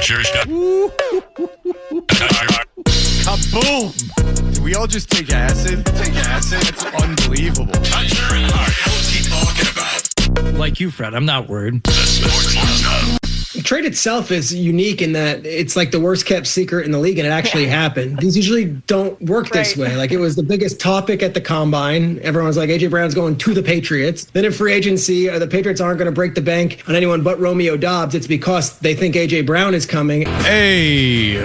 Touch your shot. Kaboom! Did we all just take acid? Take acid? It's unbelievable. Touch your heart. What keep talking about? Like you, Fred, I'm not worried. The Sports Hub. The trade itself is unique in that it's like the worst kept secret in the league, and it actually happened. These usually don't work this way. Like, it was the biggest topic at the combine. Everyone was like, A.J. Brown's going to the Patriots. Then in free agency, the Patriots aren't going to break the bank on anyone but Romeo Doubs. It's because they think A.J. Brown is coming. Hey,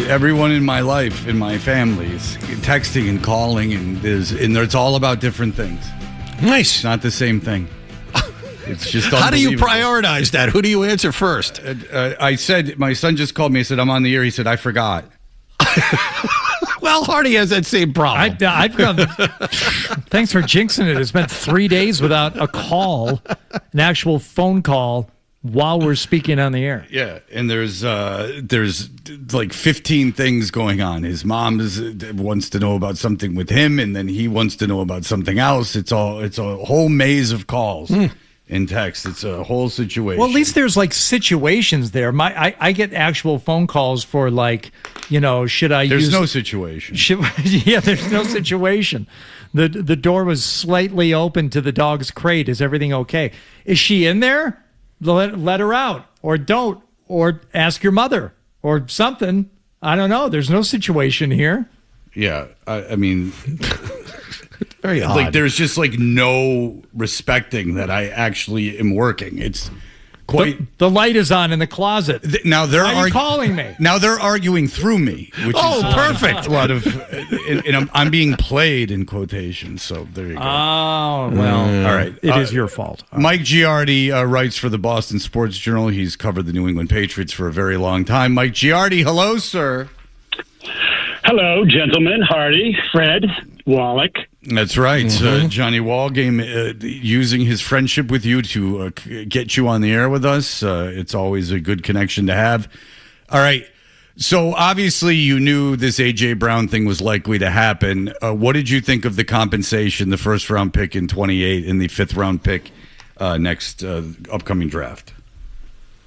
everyone in my life, in my family, is texting and calling, and it's all about different things. Nice. It's not the same thing. It's just How do you prioritize that? Who do you answer first? I said, my son just called me. I said, I'm on the air. He said, I forgot. Well, Hardy has that same problem. I've got. Thanks for jinxing it. It's been 3 days without a call, an actual phone call, while we're speaking on the air. Yeah, and there's like 15 things going on. His mom wants to know about something with him, and then he wants to know about something else. It's a whole maze of calls. In text. It's a whole situation. Well, at least there's like situations there. I get actual phone calls for like, should I There's use... no situation. Yeah, there's no situation. The door was slightly open to the dog's crate. Is everything okay? Is she in there? Let her out. Or don't. Or ask your mother. Or something. I don't know. There's no situation here. Yeah. I mean... Very odd. Like, there's just like no respecting that I actually am working. It's quite. The light is on in the closet. Now they're calling me. Now they're arguing through me, which is perfect. A lot of, and I'm being played in quotations. So there you go. Oh well, all right. It is your fault. Mike Giardi writes for the Boston Sports Journal. He's covered the New England Patriots for a very long time. Mike Giardi, hello, sir. Hello, gentlemen. Hardy, Fred, Wallach. That's right. Johnny Wallgame using his friendship with you to get you on the air with us. It's always a good connection to have. All right. So obviously you knew this A.J. Brown thing was likely to happen. What did you think of the compensation, the first-round pick in 28 and the fifth-round pick next upcoming draft?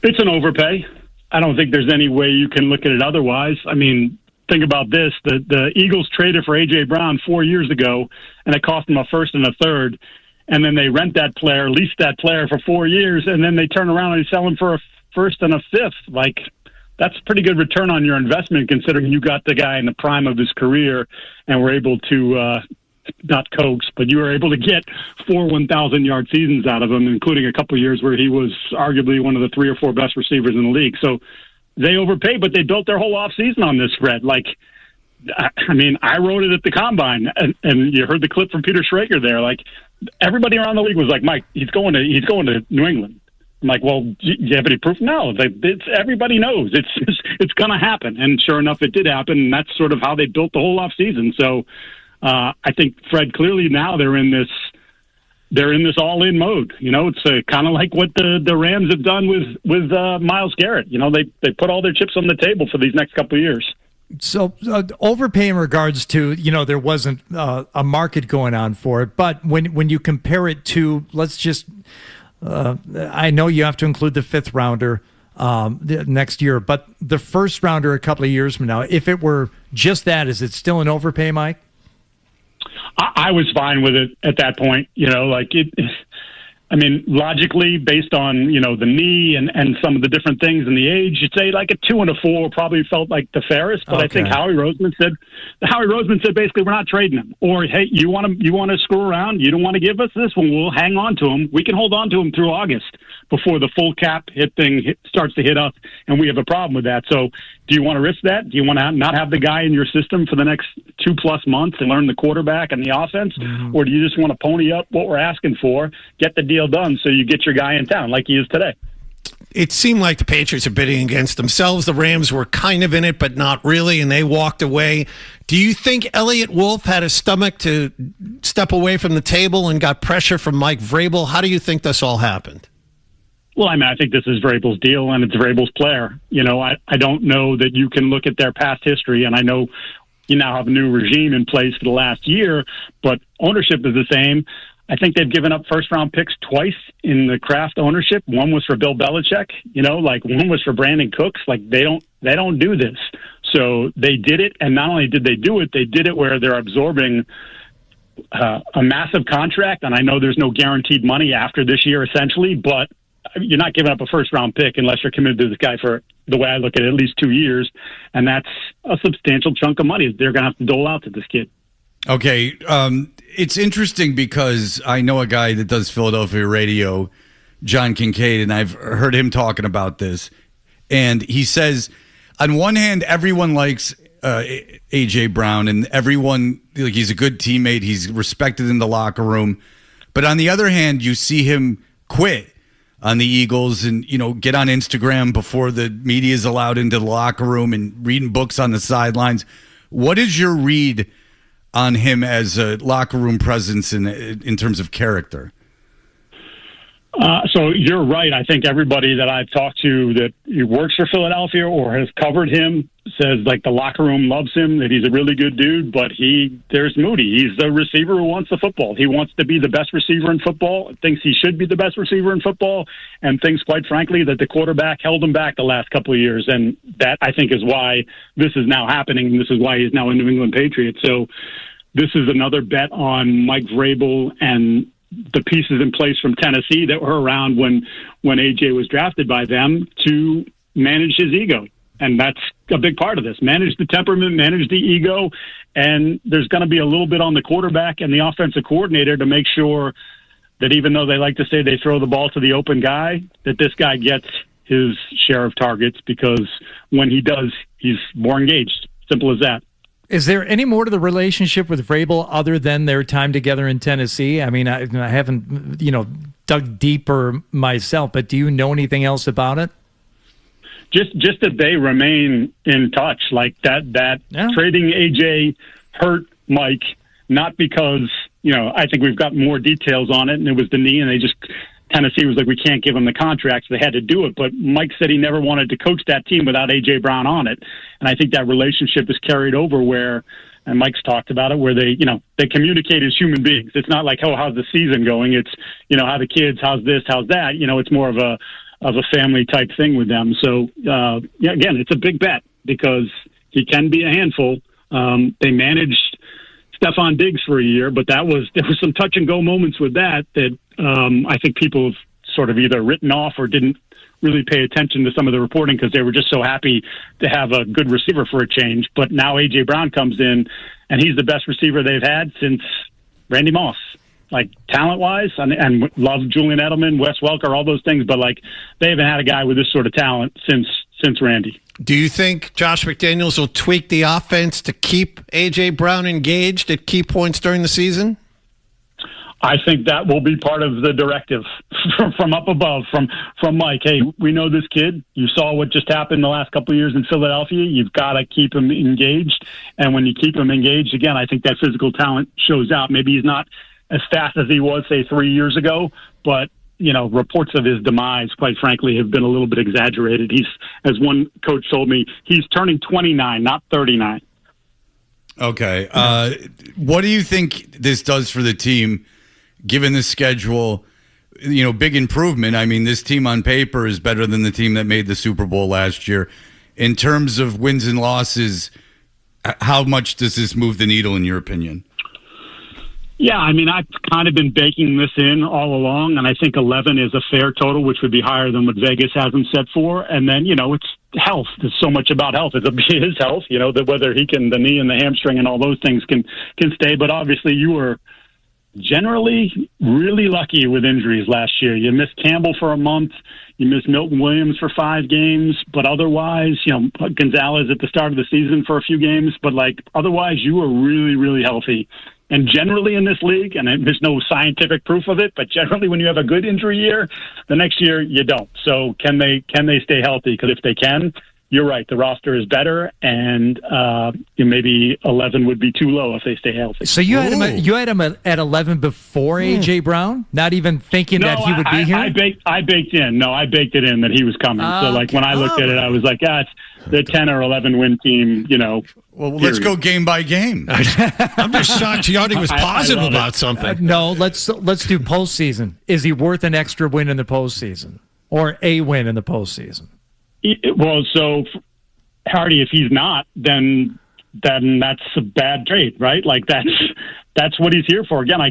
It's an overpay. I don't think there's any way you can look at it otherwise. I mean, think about this. The Eagles traded for A.J. Brown 4 years ago, and it cost them a first and a third. And then they rent that player, lease that player for 4 years, and then they turn around and sell him for a first and a fifth. Like, that's a pretty good return on your investment, considering you got the guy in the prime of his career and were able to not coax, but you were able to get 4 1,000-yard seasons out of him, including a couple of years where he was arguably one of the 3 or 4 best receivers in the league. So they overpaid, but they built their whole offseason on this, Fred. Like, I mean, I wrote it at the Combine, and you heard the clip from Peter Schrager there. Like, everybody around the league was like, Mike, he's going to New England. I'm like, well, do you have any proof? No. Everybody knows. It's going to happen. And sure enough, it did happen, and that's sort of how they built the whole offseason. So I think, Fred, clearly now they're in this all-in mode. It's kind of like what the Rams have done with Myles Garrett. They put all their chips on the table for these next couple of years. So overpay in regards to, there wasn't a market going on for it. But when you compare it to, let's just, I know you have to include the fifth rounder next year, but the first rounder a couple of years from now, if it were just that, is it still an overpay, Mike? I was fine with it at that point. I mean, logically, based on, the knee and some of the different things and the age, you'd say like a 2 and a 4 probably felt like the fairest. But okay. I think Howie Roseman said basically, we're not trading him. Or, hey, you want to screw around? You don't want to give us this one? We'll hang on to him. We can hold on to him through August before the full cap starts to hit us, and we have a problem with that. So do you want to risk that? Do you want to not have the guy in your system for the next 2+ months and learn the quarterback and the offense? Mm-hmm. Or do you just want to pony up what we're asking for, get the deal done so you get your guy in town like he is today? It seemed like the Patriots are bidding against themselves. The Rams were kind of in it, but not really, and they walked away. Do you think Elliot Wolf had a stomach to step away from the table and got pressure from Mike Vrabel? How do you think this all happened? Well, I mean, I think this is Vrabel's deal, and it's Vrabel's player. I don't know that you can look at their past history, and I know you now have a new regime in place for the last year, but ownership is the same. I think they've given up first-round picks twice in the Kraft ownership. One was for Bill Belichick, one was for Brandon Cooks. Like, they don't do this. So they did it, and not only did they do it, they did it where they're absorbing a massive contract, and I know there's no guaranteed money after this year, essentially, but you're not giving up a first-round pick unless you're committed to this guy for, the way I look at it, at least 2 years, and that's a substantial chunk of money they're going to have to dole out to this kid. Okay, it's interesting because I know a guy that does Philadelphia radio, John Kincaid, and I've heard him talking about this. And he says, on one hand, everyone likes A.J. Brown, and everyone, like, he's a good teammate. He's respected in the locker room. But on the other hand, you see him quit on the Eagles and, get on Instagram before the media is allowed into the locker room and reading books on the sidelines. What is your read on him as a locker room presence in terms of character? So you're right. I think everybody that I've talked to that works for Philadelphia or has covered him says, like, the locker room loves him, that he's a really good dude, but there's Moody. He's the receiver who wants the football. He wants to be the best receiver in football, thinks he should be the best receiver in football, and thinks, quite frankly, that the quarterback held him back the last couple of years. And that, I think, is why this is now happening, and this is why he's now a New England Patriot. So this is another bet on Mike Vrabel and the pieces in place from Tennessee that were around when AJ was drafted by them to manage his ego. And that's a big part of this. Manage the temperament, manage the ego, and there's going to be a little bit on the quarterback and the offensive coordinator to make sure that, even though they like to say they throw the ball to the open guy, that this guy gets his share of targets, because when he does, he's more engaged. Simple as that. Is there any more to the relationship with Vrabel other than their time together in Tennessee? I mean, I haven't, dug deeper myself, but do you know anything else about it? Just that they remain in touch, like that. Yeah. Trading AJ hurt Mike, not because, I think we've got more details on it, and it was the knee, and Tennessee was like, we can't give him the contract, so they had to do it. But Mike said he never wanted to coach that team without A.J. Brown on it. And I think that relationship is carried over where, and Mike's talked about it, where they communicate as human beings. It's not like, oh, how's the season going? It's, how the kids, how's this, how's that? It's more of a family type thing with them. So, again, it's a big bet because he can be a handful. They managed Stephon Diggs for a year, but there was some touch and go moments with that I think people have sort of either written off or didn't really pay attention to some of the reporting because they were just so happy to have a good receiver for a change. But now A.J. Brown comes in, and he's the best receiver they've had since Randy Moss, like talent-wise, and love Julian Edelman, Wes Welker, all those things, but like they haven't had a guy with this sort of talent since Randy. Do you think Josh McDaniels will tweak the offense to keep A.J. Brown engaged at key points during the season? I think that will be part of the directive from up above, from Mike. Hey, we know this kid. You saw what just happened the last couple of years in Philadelphia. You've got to keep him engaged. And when you keep him engaged, again, I think that physical talent shows out. Maybe he's not as fast as he was, say, 3 years ago, but reports of his demise, quite frankly, have been a little bit exaggerated. He's, as one coach told me, he's turning 29, not 39. Okay. What do you think this does for the team, given the schedule? Big improvement. I mean, this team on paper is better than the team that made the Super Bowl last year. In terms of wins and losses, how much does this move the needle, in your opinion? Yeah, I mean, I've kind of been baking this in all along, and I think 11 is a fair total, which would be higher than what Vegas has him set for. And then, it's health. There's so much about health. It's his health, that whether he can, the knee and the hamstring and all those things can stay. But obviously you were generally really lucky with injuries last year. You missed Campbell for a month. You missed Milton Williams for 5 games. But otherwise, Gonzalez at the start of the season for a few games. But, otherwise, you were really, really healthy. And generally in this league, and there's no scientific proof of it, but generally when you have a good injury year, the next year you don't. So can they stay healthy? Because if they can, you're right. The roster is better, and maybe 11 would be too low if they stay healthy. So you had him at 11 before A.J. Brown, not even thinking that he would be here? I baked in. No, I baked it in that he was coming. So, when I looked at it, I was like, it's the 10 or 11 win team, Well, let's go game by game. I'm just shocked Giardi was positive about something. No, let's do postseason. Is he worth an extra win in the postseason or a win in the postseason? Well, so Hardy, if he's not, then that's a bad trade, right? Like that's what he's here for. Again,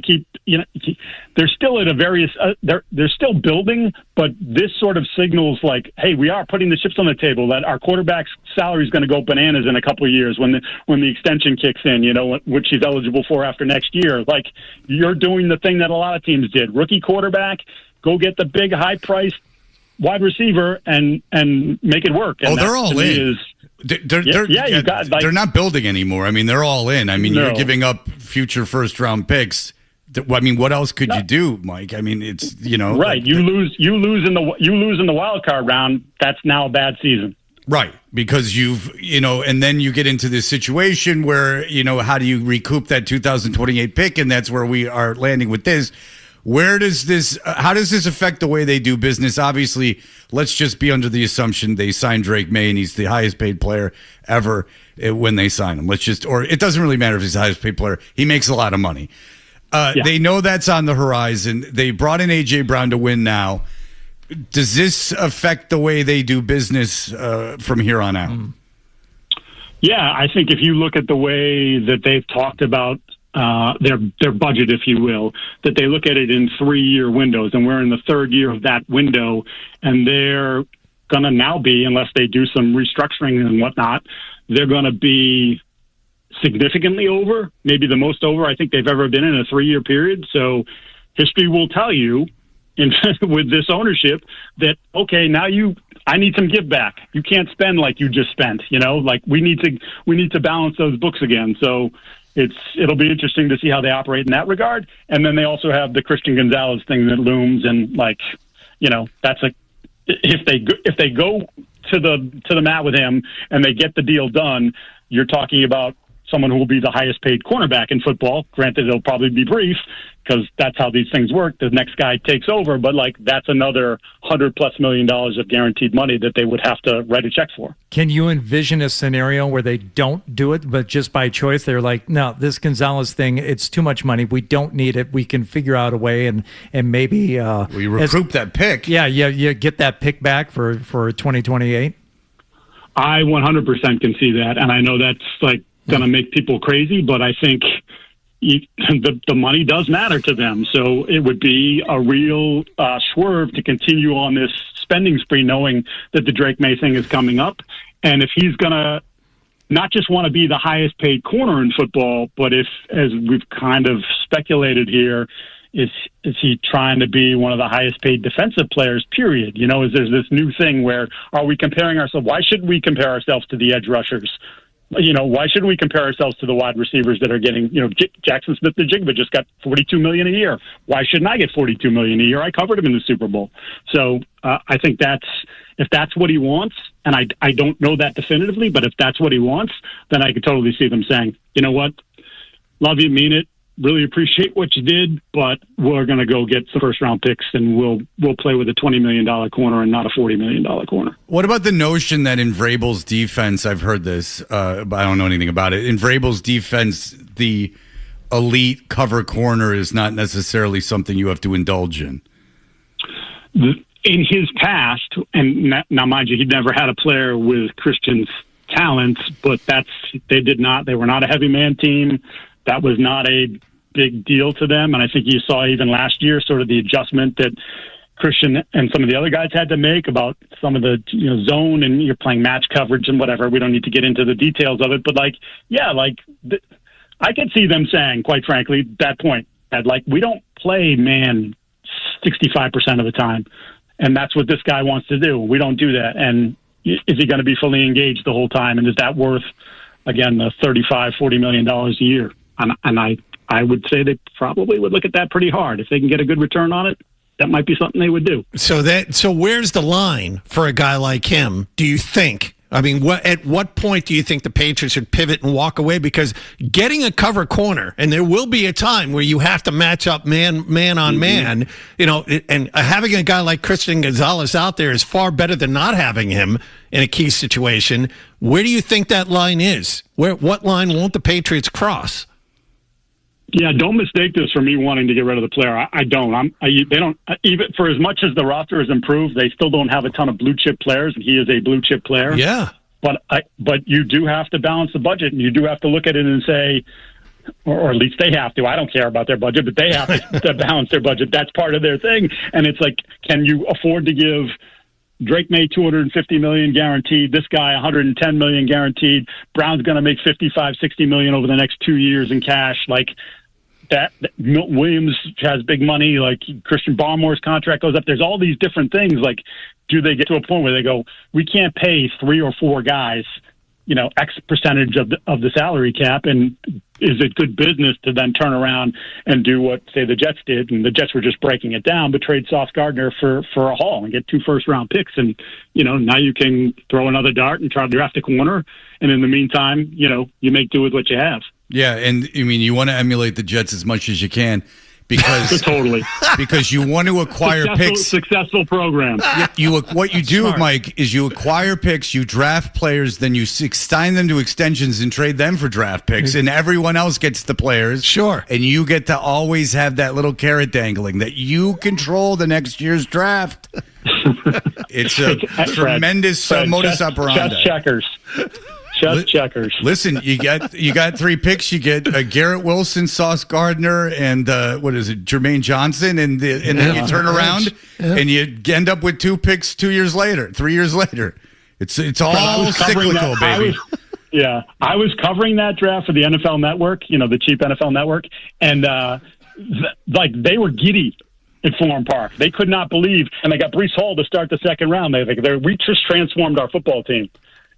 they're still at a various, they're still building, but this sort of signals like, hey, we are putting the chips on the table that our quarterback's salary is going to go bananas in a couple of years when the extension kicks in, which he's eligible for after next year. Like, you're doing the thing that a lot of teams did. Rookie quarterback, go get the big high priced wide receiver and make it work. And they're all in. They're not building anymore. I mean, they're all in. I mean, you're giving up future first round picks. I mean, what else could you do, Mike? I mean, it's right. You lose in the wild card round. That's now a bad season. Right, because and then you get into this situation where how do you recoup that 2028 pick, and that's where we are landing with this. How does this affect the way they do business? Obviously, let's just be under the assumption they signed Drake May and he's the highest paid player ever when they sign him. Or it doesn't really matter if he's the highest paid player. He makes a lot of money. They know that's on the horizon. They brought in A.J. Brown to win now. Does this affect the way they do business from here on out? Yeah, I think if you look at the way that they've talked about their budget, if you will, that they look at it in 3-year windows, and we're in the third year of that window, and they're going to now be, unless they do some restructuring and whatnot, they're going to be significantly over, maybe the most over I think they've ever been in a 3-year period. So history will tell you with this ownership that, okay, now I need some give back. You can't spend like you just spent, like we need to balance those books again. So it'll be interesting to see how they operate in that regard. And then they also have the Christian Gonzalez thing that looms, and that's if they go to the mat with him and they get the deal done, you're talking about someone who will be the highest paid cornerback in football. Granted, it'll probably be brief because that's how these things work. The next guy takes over, but that's another $100+ million of guaranteed money that they would have to write a check for. Can you envision a scenario where they don't do it, but just by choice, they're like, no, this Gonzalez thing, it's too much money. We don't need it. We can figure out a way and maybe we recoup that pick. Yeah, get that pick back for 2028. I 100% can see that, and I know that's going to make people crazy, but I think the money does matter to them. So it would be a real swerve to continue on this spending spree, knowing that the Drake May thing is coming up. And if he's going to not just want to be the highest paid corner in football, but if, as we've kind of speculated here, is he trying to be one of the highest paid defensive players, period? Is there's this new thing where are we comparing ourselves? Why shouldn't we compare ourselves to the edge rushers? Why shouldn't we compare ourselves to the wide receivers that are getting, Jackson Smith-Njigba just got $42 million a year. Why shouldn't I get $42 million a year? I covered him in the Super Bowl. So I think if that's what he wants, and I don't know that definitively, but if that's what he wants, then I could totally see them saying, you know what, love you, mean it, really appreciate what you did, but we're going to go get some first-round picks, and we'll play with a $20 million corner and not a $40 million corner. What about the notion that in Vrabel's defense, I've heard this, but I don't know anything about it, in Vrabel's defense, the elite cover corner is not necessarily something you have to indulge in? In his past, and now mind you, he'd never had a player with Christian's talents, but they were not a heavy man team. That was not a big deal to them. And I think you saw even last year sort of the adjustment that Christian and some of the other guys had to make about some of the zone, and you're playing match coverage and whatever. We don't need to get into the details of it. But I could see them saying, quite frankly, that point, that we don't play man 65% of the time. And that's what this guy wants to do. We don't do that. And is he going to be fully engaged the whole time? And is that worth, again, the $35-40 million a year? And I would say they probably would look at that pretty hard. If they can get a good return on it, that might be something they would do. So where's the line for a guy like him, do you think? I mean, at what point do you think the Patriots should pivot and walk away? Because getting a cover corner, and there will be a time where you have to match up man on man, and having a guy like Christian Gonzalez out there is far better than not having him in a key situation. Where do you think that line is? What line won't the Patriots cross? Yeah, don't mistake this for me wanting to get rid of the player. I don't. They don't even for as much as the roster has improved. They still don't have a ton of blue chip players, and he is a blue chip player. Yeah, but you do have to balance the budget, and you do have to look at it and say, or at least they have to. I don't care about their budget, but they have to balance their budget. That's part of their thing. And it's like, can you afford to give Drake May $250 million guaranteed, this guy $110 million guaranteed, Brown's going to make $55-60 million over the next 2 years in cash? Like that Milton Williams has big money, like Christian Barmore's contract goes up. There's all these different things. Like, do they get to a point where they go, we can't pay 3 or 4 guys, X percentage of the salary cap, and is it good business to then turn around and do what, say, the Jets did? And the Jets were just breaking it down, but trade Sauce Gardner for a haul and get 2 first-round picks. And, now you can throw another dart and try to draft a corner. And in the meantime, you make do with what you have. Yeah, and I mean, you want to emulate the Jets as much as you can because totally because you want to acquire picks. Successful program. What you do, smart. Mike, is you acquire picks, you draft players, then you sign them to extensions and trade them for draft picks, and everyone else gets the players. Sure, and you get to always have that little carrot dangling that you control the next year's draft. It's a tremendous modus operandi. Chess checkers. Checkers. Listen, you got 3 picks. You get Garrett Wilson, Sauce Gardner, and Jermaine Johnson, and then you turn around and you end up with 2 picks 2 years later, 3 years later. It's all cyclical, baby. I was covering that draft for the NFL Network, the cheap NFL Network, and they were giddy at Forum Park. They could not believe, and they got Breece Hall to start the second round. We just transformed our football team.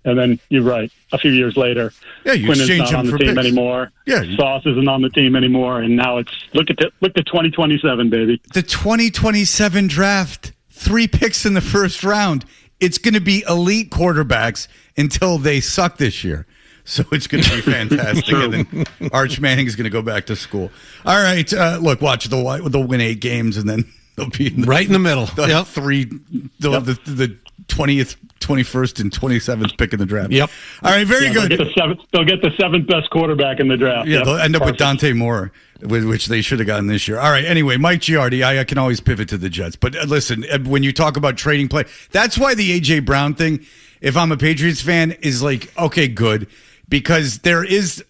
And then you're right. A few years later, you Quinn is exchange not on the team picks. anymore. Yeah, Sauce isn't on the team anymore, and now it's look at 2027, baby. The 2027 draft, 3 picks in the first round. It's going to be elite quarterbacks until they suck this year. So it's going to be fantastic. And then Arch Manning is going to go back to school. All right, look, watch they'll win 8 games, and then they'll be right in the middle. The 20th, 21st, and 27th pick in the draft. Yep. All right, very good. They'll get the 7th best quarterback in the draft. Yeah, they'll end up with Dante Moore, which they should have gotten this year. All right, anyway, Mike Giardi, I can always pivot to the Jets. But listen, when you talk about trading play, that's why the A.J. Brown thing, if I'm a Patriots fan, is like, okay, good. Because there is,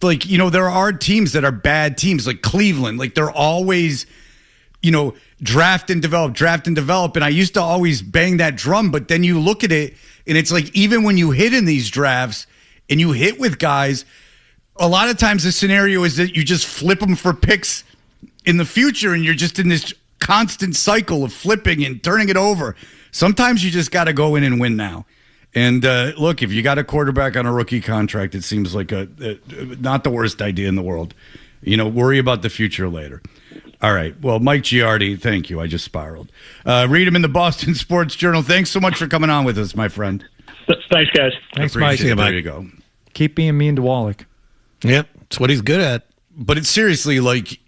there are teams that are bad teams, like Cleveland. Like, they're always, draft and develop. And I used to always bang that drum, but then you look at it and it's like, even when you hit in these drafts and you hit with guys, a lot of times the scenario is that you just flip them for picks in the future and you're just in this constant cycle of flipping and turning it over. Sometimes you just got to go in and win now. And look, if you got a quarterback on a rookie contract, it seems like not the worst idea in the world. Worry about the future later. All right. Well, Mike Giardi, thank you. I just spiraled. Read him in the Boston Sports Journal. Thanks so much for coming on with us, my friend. Thanks, guys. Thanks, Mike. There you go. Keep being mean to Wallach. Yep. That's what he's good at. But it's seriously like,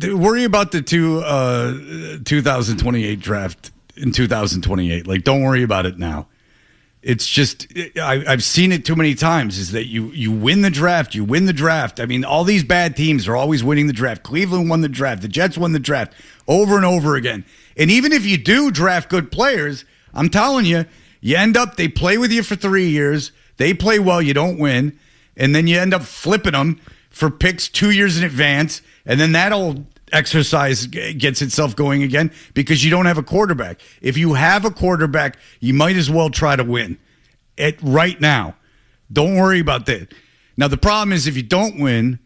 worry about the 2028 draft in 2028. Like, don't worry about it now. It's just, I've seen it too many times, is that you win the draft, I mean, all these bad teams are always winning the draft. Cleveland won the draft. The Jets won the draft over and over again. And even if you do draft good players, I'm telling you, you end up, they play with you for 3 years. They play well, you don't win. And then you end up flipping them for picks 2 years in advance. And then that old exercise gets itself going again because you don't have a quarterback. If you have a quarterback, you might as well try to win it right now. Don't worry about that. Now, the problem is if you don't win,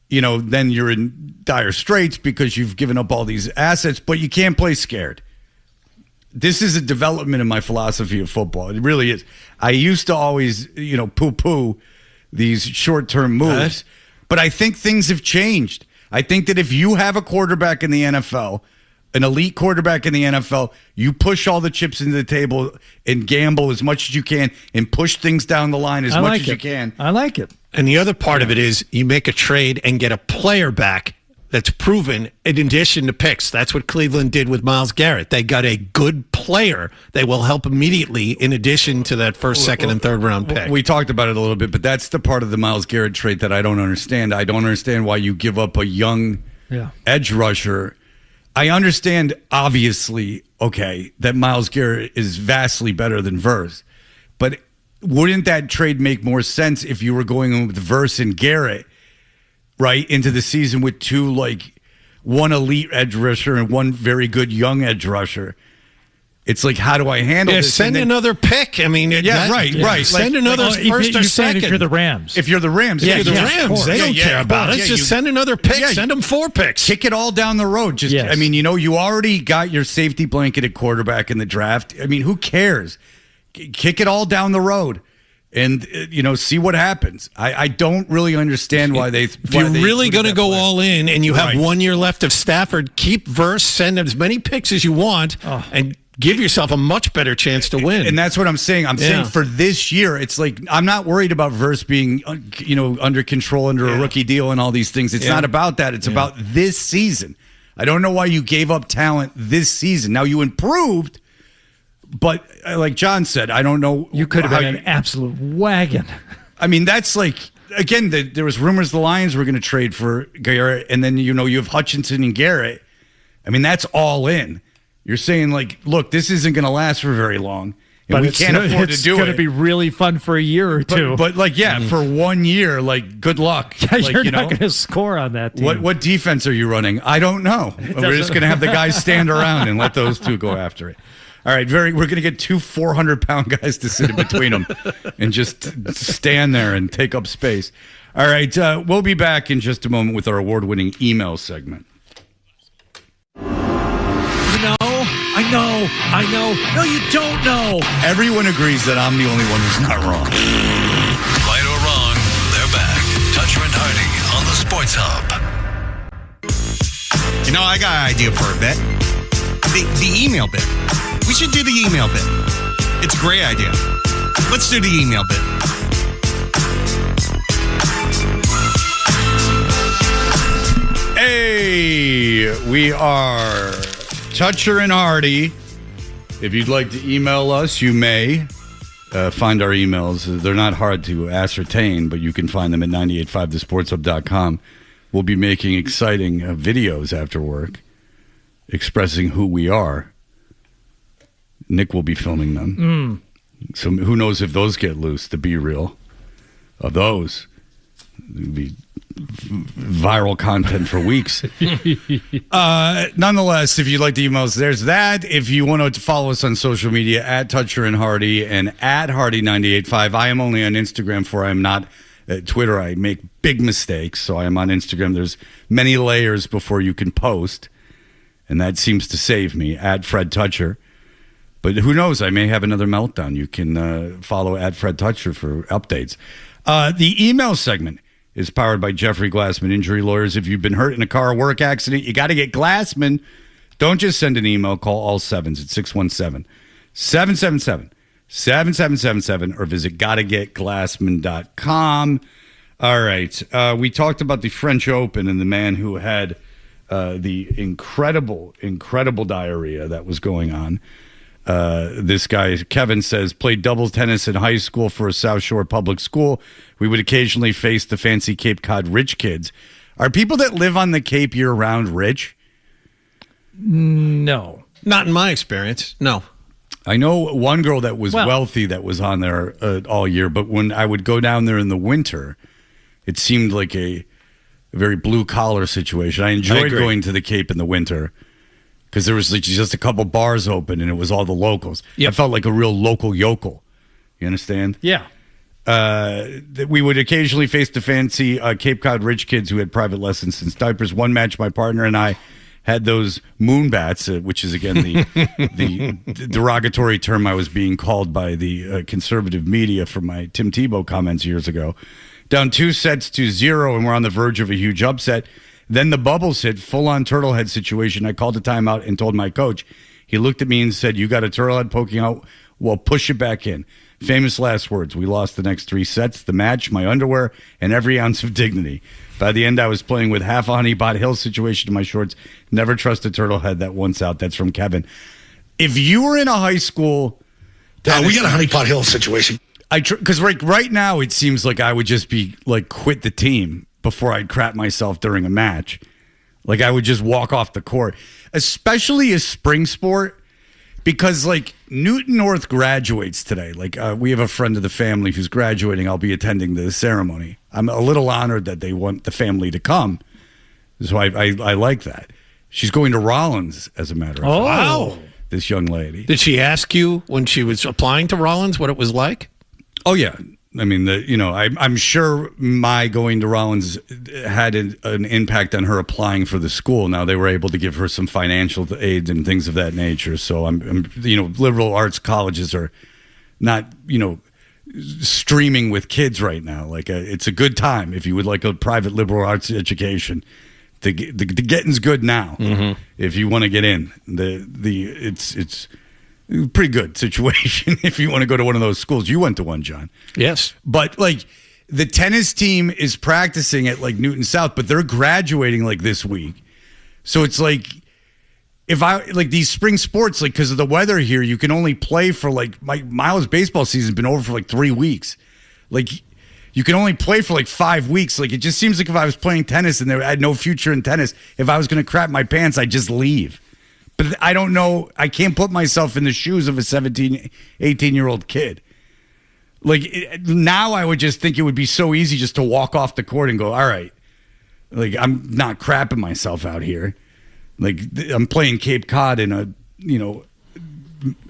then you're in dire straits because you've given up all these assets, but you can't play scared. This is a development in my philosophy of football. It really is. I used to always, poo-poo these short-term moves, but I think things have changed. I think that if you have a quarterback in the NFL, an elite quarterback in the NFL, you push all the chips into the table and gamble as much as you can and push things down the line as much as you can. I like it. And the other part of it is you make a trade and get a player back that's proven in addition to picks. That's what Cleveland did with Myles Garrett. They got a good player that will help immediately in addition to that first, second, and third round pick. We talked about it a little bit, but that's the part of the Myles Garrett trade that I don't understand. I don't understand why you give up a young edge rusher. I understand, obviously, that Myles Garrett is vastly better than Verse, but wouldn't that trade make more sense if you were going with Verse and Garrett right into the season with two, like, one elite edge rusher and one very good young edge rusher? It's like, how do I handle this? Send another pick. I mean, right. Send another first or second. If you're the Rams. If you're the Rams. They don't care about it. Just send another pick. Send them 4 picks. Kick it all down the road. I mean, you already got your safety blanket at quarterback in the draft. I mean, who cares? Kick it all down the road and, see what happens. I don't really understand why they... If you're really going to go all in and you have 1 year left of Stafford, keep Verse, send as many picks as you want, and give yourself a much better chance to win. And that's what I'm saying. I'm saying for this year, it's like, I'm not worried about Verse being, under control under a rookie deal and all these things. It's not about that. It's about this season. I don't know why you gave up talent this season. Now, you improved, but like John said, I don't know. You could have been an absolute wagon. I mean, that's like, again, there was rumors the Lions were going to trade for Garrett, and then, you have Hutchinson and Garrett. I mean, that's all in. You're saying, like, look, this isn't going to last for very long. And we can't afford to do it. It's going to be really fun for a year or two. But for 1 year, like, good luck. Yeah, you're not going to score on that team. What defense are you running? I don't know. We're just going to have the guys stand around and let those two go after it. All right, we're going to get 2 400-pound guys to sit in between them and just stand there and take up space. All right, we'll be back in just a moment with our award-winning email segment. I know. No, you don't know. Everyone agrees that I'm the only one who's not wrong. Right or wrong, they're back. Toucher and Hardy on the Sports Hub. I got an idea for a bit. The email bit. We should do the email bit. It's a great idea. Let's do the email bit. Hey, we are Toucher and Hardy. If you'd like to email us, you may find our emails. They're not hard to ascertain, but you can find them at 985thesportshub.com. We'll be making exciting videos after work expressing who we are. Nick will be filming them. So who knows if those get loose, to be real. Of those, it would be viral content for weeks. Nonetheless, if you'd like to email us, there's that. If you want to follow us on social media, at Toucher and Hardy and at Hardy985. I am only on Instagram, for I am not at Twitter. I make big mistakes, so I am on Instagram. There's many layers before you can post, and that seems to save me, at Fred Toucher. But who knows? I may have another meltdown. You can follow at Fred Toucher for updates. The email segment is powered by Jeffrey Glassman Injury Lawyers. If you've been hurt in a car or work accident, you got to get Glassman. Don't just send an email. Call all sevens at 617-777-7777 or visit gottagetglassman.com. All right. We talked about the French Open and the man who had the incredible diarrhea that was going on. This guy, Kevin, says, played doubles tennis in high school for a South Shore public school. We would occasionally face the fancy Cape Cod rich kids. Are people that live on the Cape year-round rich? No. Not in my experience, no. I know one girl that was wealthy that was on there all year, but when I would go down there in the winter, it seemed like a very blue-collar situation. I enjoyed going to the Cape in the winter because there was like just a couple bars open and it was all the locals. Yep. I felt like a real local yokel. You understand? Yeah. We would occasionally face the fancy Cape Cod rich kids who had private lessons since diapers. One match, my partner and I had those moon bats, which is, again, the derogatory term I was being called by the conservative media for my Tim Tebow comments years ago. Down 2-0, and we're on the verge of a huge upset. Then the bubbles hit, full-on turtle head situation. I called a timeout and told my coach. He looked at me and said, "You got a turtle head poking out? Well, push it back in." Famous last words. We lost the next 3 sets, the match, my underwear, and every ounce of dignity. By the end, I was playing with half a Honey Pot Hill situation in my shorts. Never trust a turtle head that once out. That's from Kevin. If you were in a high school... we got a Honey Pot Hill situation. Because right now, it seems like I would just be like quit the team before I'd crap myself during a match. Like I would just walk off the court. Especially a spring sport. Because, like, Newton North graduates today. Like, we have a friend of the family who's graduating. I'll be attending the ceremony. I'm a little honored that they want the family to come. So I like that. She's going to Rollins, as a matter of fact. Wow. This young lady. Did she ask you when she was applying to Rollins what it was like? Oh, yeah. I mean, I'm sure my going to Rollins had an impact on her applying for the school. Now, they were able to give her some financial aid and things of that nature. So, liberal arts colleges are not, streaming with kids right now. Like, it's a good time if you would like a private liberal arts education. The getting's good now. Mm-hmm. If you want to get in, it's a pretty good situation if you want to go to one of those schools. You went to one, John. Yes. But, like, the tennis team is practicing at, like, Newton South, but they're graduating, like, this week. So it's like, these spring sports, like, because of the weather here, you can only play for, like, Myles' baseball season's been over for, like, 3 weeks. Like, you can only play for, like, 5 weeks. Like, it just seems like if I was playing tennis and I had no future in tennis, if I was going to crap my pants, I'd just leave. But I don't know. I can't put myself in the shoes of a 17, 18-year-old kid. Like, now I would just think it would be so easy just to walk off the court and go, all right, like, I'm not crapping myself out here. Like, I'm playing Cape Cod in a,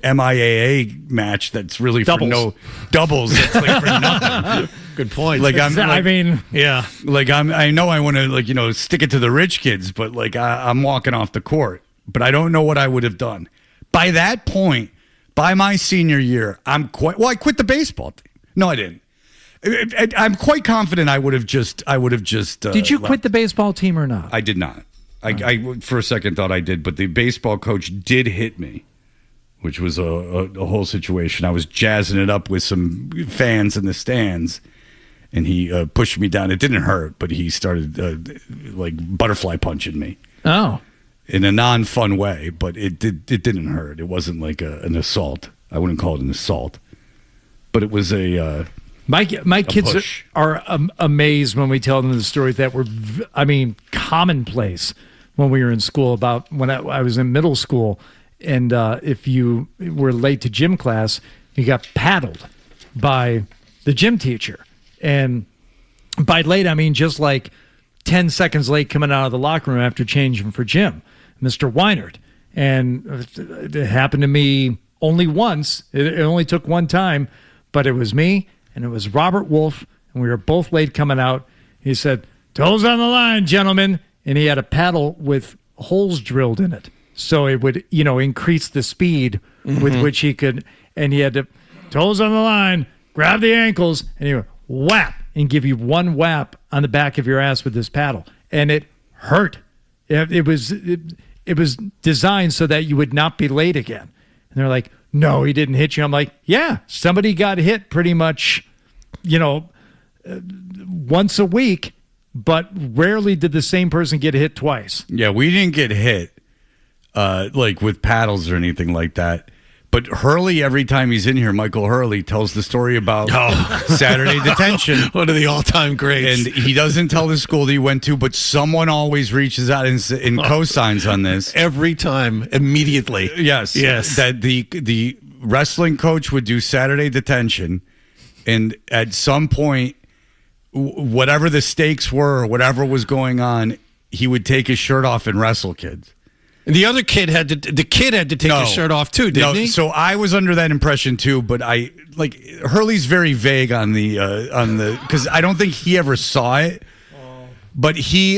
MIAA match that's really doubles. For no doubles. That's like for nothing. Good point. Like, yeah. Like, I know I want to, stick it to the rich kids, but, like, I'm walking off the court. But I don't know what I would have done. By that point, by my senior year, I quit the baseball team. No, I didn't. I'm quite confident I would have just. Did you quit the baseball team or not? I did not. I for a second thought I did, but the baseball coach did hit me, which was a whole situation. I was jazzing it up with some fans in the stands, and he pushed me down. It didn't hurt, but he started butterfly punching me. Oh. In a non-fun way, but it didn't hurt. It wasn't like an assault. I wouldn't call it an assault, but it was a my kids are amazed when we tell them the stories that were, commonplace when we were in school. About when I was in middle school, and if you were late to gym class, you got paddled by the gym teacher, and by late I mean just like 10 seconds late coming out of the locker room after changing for gym. Mr. Weinert. And it happened to me only once. It only took one time, but it was me and it was Robert Wolf, and we were both late coming out. He said, "Toes on the line, gentlemen." And he had a paddle with holes drilled in it. So it would, increase the speed with which he could, and he had to, toes on the line, grab the ankles, and he would whap and give you one whap on the back of your ass with this paddle. And it hurt. It was designed so that you would not be late again. And they're like, "No, he didn't hit you." I'm like, "Yeah, somebody got hit pretty much, once a week, but rarely did the same person get hit twice." Yeah, we didn't get hit with paddles or anything like that. But Hurley, every time he's in here, Michael Hurley tells the story about Saturday detention. One of the all-time greats. And he doesn't tell the school that he went to, but someone always reaches out and cosigns on this. Every time, immediately. Yes. That the wrestling coach would do Saturday detention, and at some point, whatever the stakes were or whatever was going on, he would take his shirt off and wrestle kids. The other kid had to take his shirt off too, didn't he? So I was under that impression too, but Hurley's very vague on the because I don't think he ever saw it. But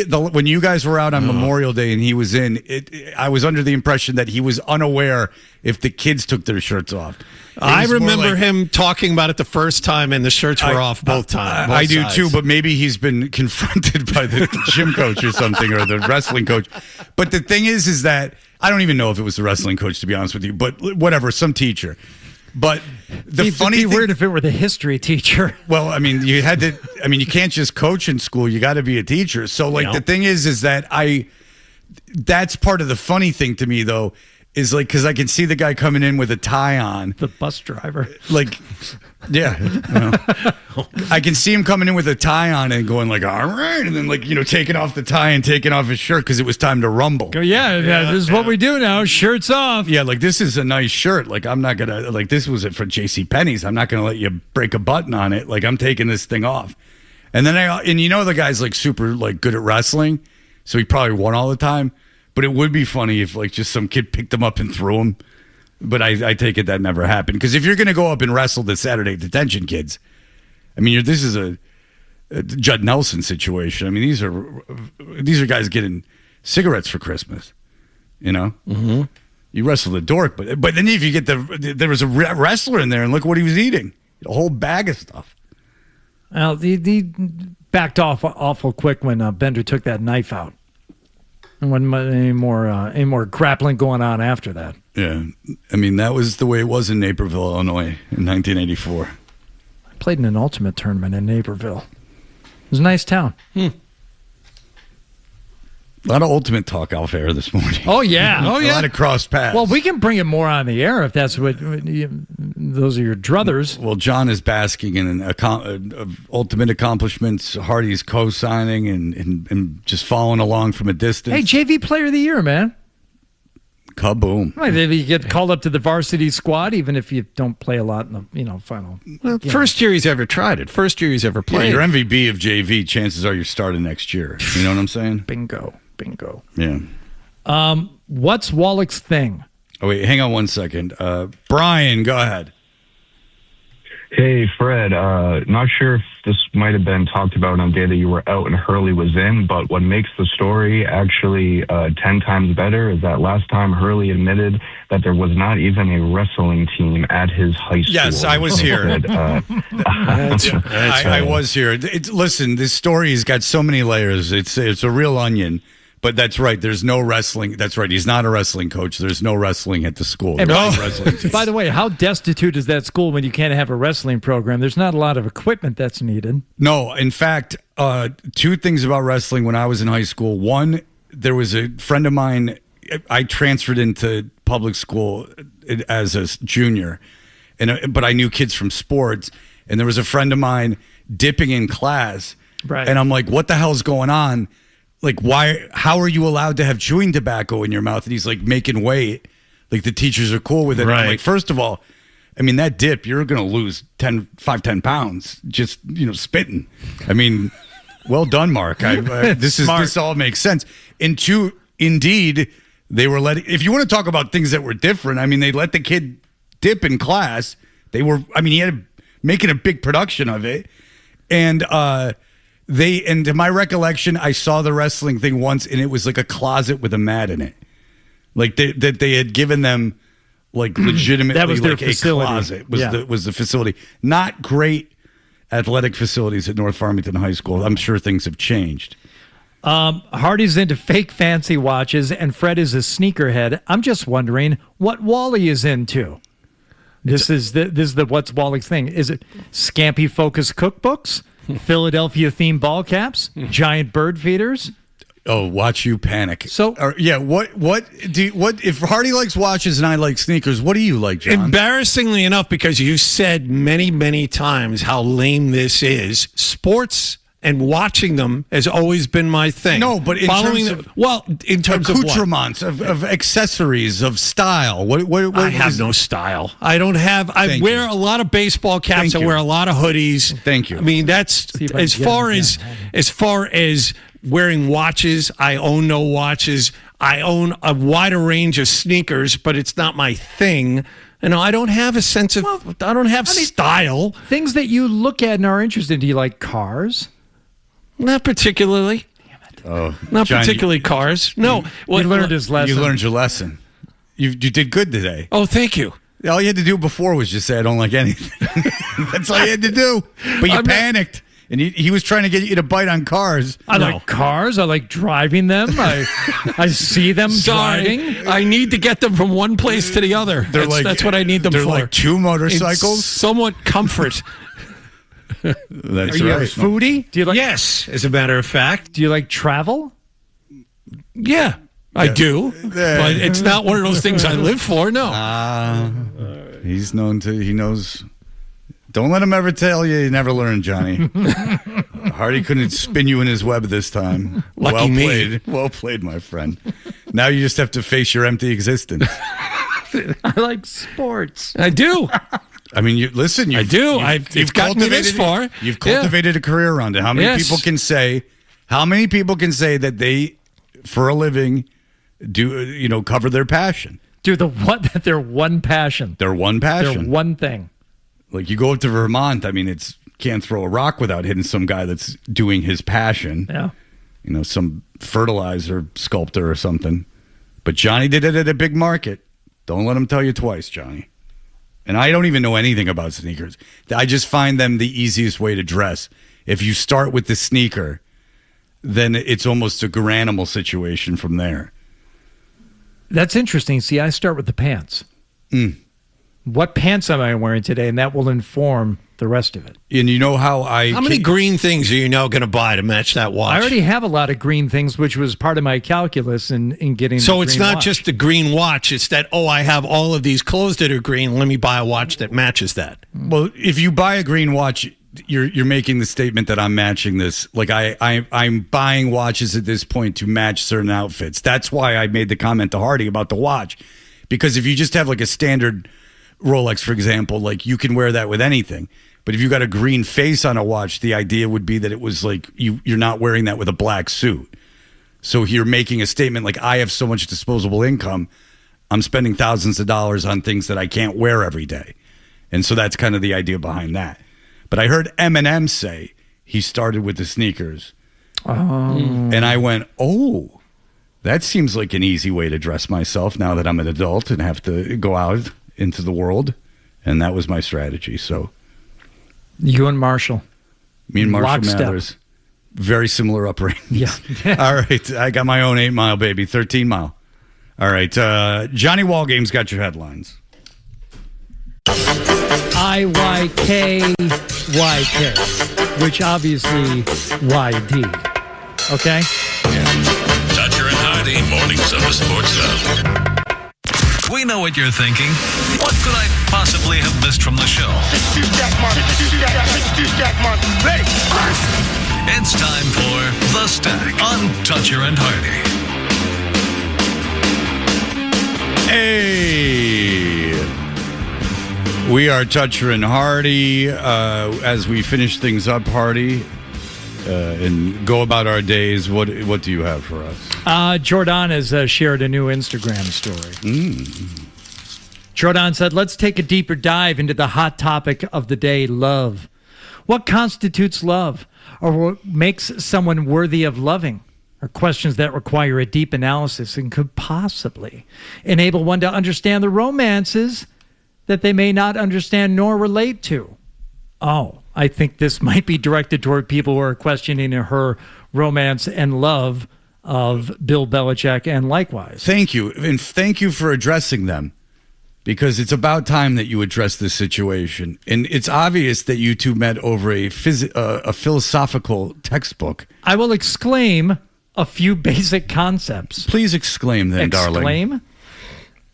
when you guys were out on Memorial Day and he was in it, I was under the impression that he was unaware if the kids took their shirts off. I remember him talking about it the first time, and the shirts were off both times. I do too, but maybe he's been confronted by the gym coach or something, or the wrestling coach. But the thing is that I don't even know if it was the wrestling coach, to be honest with you, but whatever, some teacher. But the funny thing, weird if it were the history teacher. Well, I mean, you can't just coach in school. You got to be a teacher. So, like, the thing is that that's part of the funny thing to me, though, is like, because I can see the guy coming in with a tie on. The bus driver. Like, yeah. I can see him coming in with a tie on and going like, all right. And then, like, taking off the tie and taking off his shirt because it was time to rumble. Yeah, this is what we do now. Shirts off. Yeah, like, this is a nice shirt. Like, I'm not going to, like, this was it for JCPenney's. I'm not going to let you break a button on it. Like, I'm taking this thing off. And then the guy's like super like good at wrestling. So he probably won all the time. But it would be funny if, like, just some kid picked him up and threw him. But I take it that never happened. Because if you're going to go up and wrestle the Saturday detention kids, I mean, this is a Judd Nelson situation. I mean, these are guys getting cigarettes for Christmas. Mm-hmm. You wrestle the dork, but then if you get there was a wrestler in there, and look what he was eating, a whole bag of stuff. Well, he backed off awful quick when Bender took that knife out. And wasn't any more grappling going on after that. Yeah. I mean, that was the way it was in Naperville, Illinois in 1984. I played in an ultimate tournament in Naperville. It was a nice town. A lot of ultimate talk off air this morning. Oh, yeah. A lot of cross paths. Well, we can bring it more on the air if that's what those are your druthers. Well, John is basking in ultimate accomplishments. Hardy's co-signing and just following along from a distance. Hey, JV Player of the Year, man. Kaboom. Right, maybe you get called up to the varsity squad, even if you don't play a lot in the final. Well, first year he's ever tried it. First year he's ever played. Yeah, your MVP of JV, chances are you're starting next year. You know what I'm saying? Bingo. Yeah. What's Wallach's thing? Oh, wait, hang on one second. Brian, go ahead. Hey, Fred. Not sure if this might have been talked about on the day that you were out and Hurley was in, but what makes the story actually 10 times better is that last time Hurley admitted that there was not even a wrestling team at his high school. Yes, I was here. I was here. Listen, this story has got so many layers. It's a real onion. But that's right. There's no wrestling. That's right. He's not a wrestling coach. There's no wrestling at the school. By the way, how destitute is that school when you can't have a wrestling program? There's not a lot of equipment that's needed. No. In fact, two things about wrestling when I was in high school. One, there was a friend of mine. I transferred into public school as a junior, but I knew kids from sports. And there was a friend of mine dipping in class. Right. And I'm like, what the hell's going on? Like, how are you allowed to have chewing tobacco in your mouth? And he's like making weight. Like, the teachers are cool with it. Right. I'm like, first of all, I mean, that dip, you're going to lose 10 pounds just, spitting. I mean, well done, Mark. This all makes sense. And two, indeed, they were if you want to talk about things that were different, I mean, they let the kid dip in class. He had making a big production of it. And, to my recollection, I saw the wrestling thing once, and it was like a closet with a mat in it. Like that they had given them like legitimately that was their like facility. A closet was the facility. Not great athletic facilities at North Farmington High School. I'm sure things have changed. Hardy's into fake fancy watches, and Fred is a sneakerhead. I'm just wondering what Wally is into. This is the what's Wally's thing. Is it Scampy Focus cookbooks? Philadelphia themed ball caps, giant bird feeders. Oh, watch you panic. So, what if Hardy likes watches and I like sneakers? What do you like, John? Embarrassingly enough, because you said many, many times how lame this is. Sports and watching them has always been my thing. No, but in terms of accoutrements, of accessories, of style. What I have no style. I don't have. I wear a lot of baseball caps. I wear a lot of hoodies. Thank you. I mean, that's as far as wearing watches. I own no watches. I own a wider range of sneakers, but it's not my thing. I don't have a sense of. I don't have style. Things that you look at and are interested in. Do you like cars? Not particularly. Damn it. Oh, not John, particularly cars. No. He learned his lesson. You learned your lesson. You did good today. Oh, thank you. All you had to do before was just say, I don't like anything. That's all you had to do. But you panicked. And he was trying to get you to bite on cars. I like cars. I like driving them. I see them driving. I need to get them from one place to the other. That's what I need them for. They're like two motorcycles. It's somewhat comfort. That's Are you right. a foodie? Do you like? Yes, as a matter of fact. Do you like travel? Yeah, I do. But it's not one of those things I live for. No. He knows. Don't let him ever tell you never learned, Johnny. Hardy couldn't spin you in his web this time. Lucky me. Well played, my friend. Now you just have to face your empty existence. I like sports. I do. I mean, I do. You've gotten me this far. You've cultivated a career around it. How many people can say? How many people can say that they, for a living, do cover their passion? Do their one passion. Their one passion. Their one thing. Like you go up to Vermont. I mean, can't throw a rock without hitting some guy that's doing his passion. Yeah. Some fertilizer sculptor or something. But Johnny did it at a big market. Don't let him tell you twice, Johnny. And I don't even know anything about sneakers. I just find them the easiest way to dress. If you start with the sneaker, then it's almost a Garanimal situation from there. That's interesting. See, I start with the pants. What pants am I wearing today? And that will inform the rest of it. And you know how many green things are you now going to buy to match that watch? I already have a lot of green things, which was part of my calculus in getting So the it's green not watch. just the green watch. It's that, I have all of these clothes that are green. Let me buy a watch that matches that. Well, if you buy a green watch, you're making the statement that I'm matching this. Like I'm buying watches at this point to match certain outfits. That's why I made the comment to Hardy about the watch. Because if you just have like a standard Rolex, for example, like you can wear that with anything. But if you got a green face on a watch, the idea would be that it was like you're not wearing that with a black suit. So you're making a statement like, I have so much disposable income, I'm spending thousands of dollars on things that I can't wear every day. And so that's kind of the idea behind that. But I heard Eminem say he started with the sneakers. And I went, that seems like an easy way to dress myself now that I'm an adult and have to go out into the world. And that was my strategy. So you and Marshall. Me and Marshall Lockstep. Mathers. Very similar upbringing. Yeah. All right. I got my own 8 Mile, baby. 13 Mile. All right. Johnny Wallgame's got your headlines. IYKYK, which obviously YD. Okay? Dutcher and Hardy, mornings on the Sports Hub. We know what you're thinking. What could I possibly have missed from the show? It's time for The Stack on Dutcher and Hardy. Hey! We are Dutcher and Hardy. As we finish things up, Hardy, and go about our days, what do you have for us? Jordan has shared a new Instagram story. Jordan said, let's take a deeper dive into the hot topic of the day, love. What constitutes love? Or what makes someone worthy of loving? Are questions that require a deep analysis and could possibly enable one to understand the romances that they may not understand nor relate to. I think this might be directed toward people who are questioning her romance and love of Bill Belichick and likewise. Thank you. And thank you for addressing them, because it's about time that you address this situation. And it's obvious that you two met over a philosophical textbook. I will exclaim a few basic concepts. Please exclaim then, darling. Exclaim?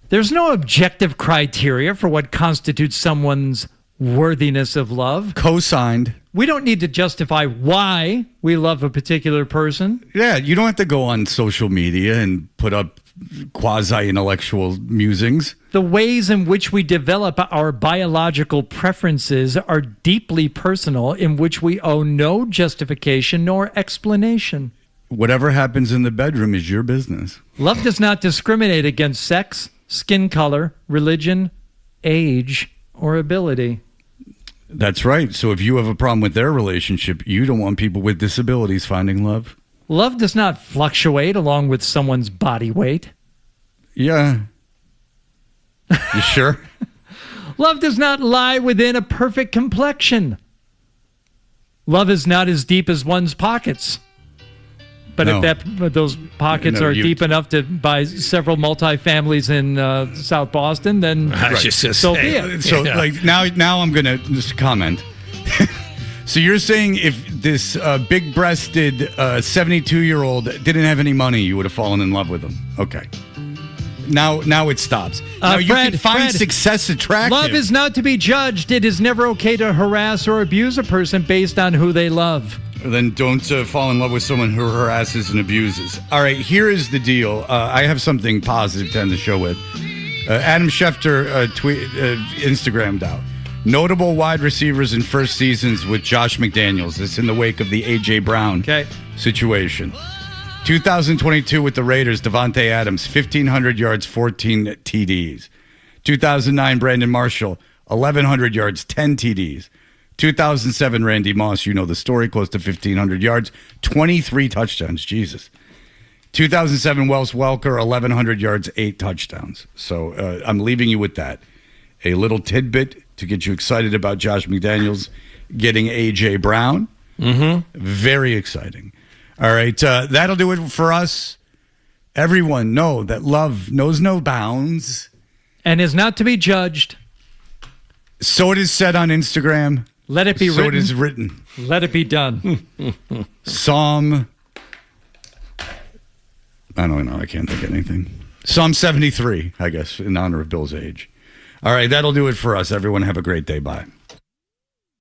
There's no objective criteria for what constitutes someone's worthiness of love. Co-signed. We don't need to justify why we love a particular person. Yeah, you don't have to go on social media and put up quasi-intellectual musings. The ways in which we develop our biological preferences are deeply personal, in which we owe no justification nor explanation. Whatever happens in the bedroom is your business. Love does not discriminate against sex, skin color, religion, age, or ability. That's right. So if you have a problem with their relationship, you don't want people with disabilities finding love. Love does not fluctuate along with someone's body weight. Yeah. You sure? Love does not lie within a perfect complexion. Love is not as deep as one's pockets. But No. if those pockets are deep enough to buy several multifamilies in South Boston, then so be it. So like now I'm gonna just comment. So you're saying if this big-breasted 72-year-old didn't have any money, you would have fallen in love with him? Okay. Now it stops. Now you can find success attractive. Love is not to be judged. It is never okay to harass or abuse a person based on who they love. Then don't fall in love with someone who harasses and abuses. All right, here is the deal. I have something positive to end the show with. Adam Schefter Instagrammed out. Notable wide receivers in first seasons with Josh McDaniels. This in the wake of the A.J. Brown situation. 2022 with the Raiders, Devontae Adams, 1,500 yards, 14 TDs. 2009, Brandon Marshall, 1,100 yards, 10 TDs. 2007, Randy Moss, you know the story, close to 1,500 yards, 23 touchdowns. Jesus. 2007, Wes Welker, 1,100 yards, 8 touchdowns. So I'm leaving you with that. A little tidbit to get you excited about Josh McDaniels getting A.J. Brown. Very exciting. All right, that'll do it for us. Everyone know that love knows no bounds. And is not to be judged. So it is said on Instagram. Let it be written. So it is written. Let it be done. Psalm. I don't know. I can't think of anything. Psalm 73, I guess, in honor of Bill's age. All right, that'll do it for us. Everyone have a great day. Bye.